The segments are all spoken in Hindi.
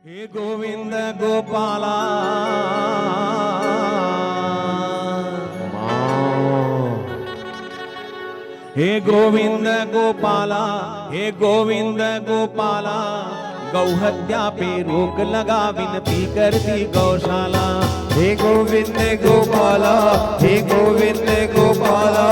हे गोविंद गोपाला हे गोविंद गोपाला हे गोविंद गोपाला गौहत्या पे रोक लगा विनती करती गौशाला। हे गोविंद गोपाला हे गोविंद गोपाला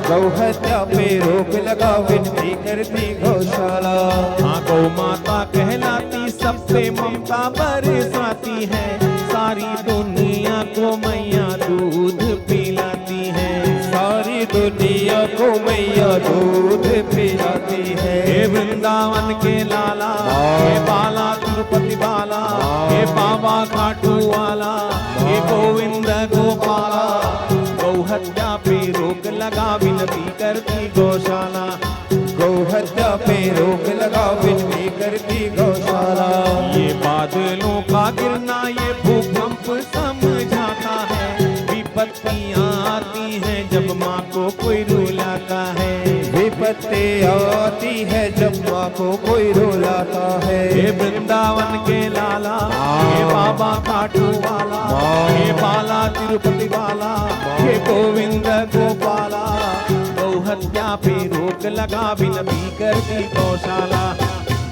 गौहत्या पे रोक लगा विनती करती गौशाला। हाँ गौ माता कहलाती सबसे ममता बरसाती है, सारी दुनिया को मैया दूध पिलाती है, सारी दुनिया को मैया दूध पिलाती है। हे वृंदावन के लाला हे बाला तिरुपति बाला हे बाबा खाटू वाला हे गोविंद गोपाला गौहत्या पे रोक लगा विनती करती गौशाला। गौहत्या पे रोक लगा विनती करती गौशाला। ये बादलों का गिरना ये भूकंप समझाता है, विपत्तियां आती हैं जब माँ को कोई रुलाता है, विपत्ति आती है जब माँ को कोई रुलाता है। हे वृंदावन के लाला हे बाबा खाटू वाला हे बाला तिरुपति वाला हे गोविंद गोपाला गौहत्या पे रोक लगा विनती करती गौशाला।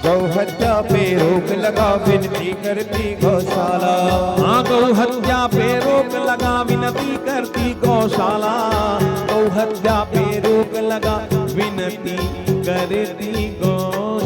गौहत्या पे रोक लगा विनती करती गौशाला। हाँ गौहत्या पे रोक लगा विनती करती गौशाला, गौहत्या पे रोक लगा विनती करती गौ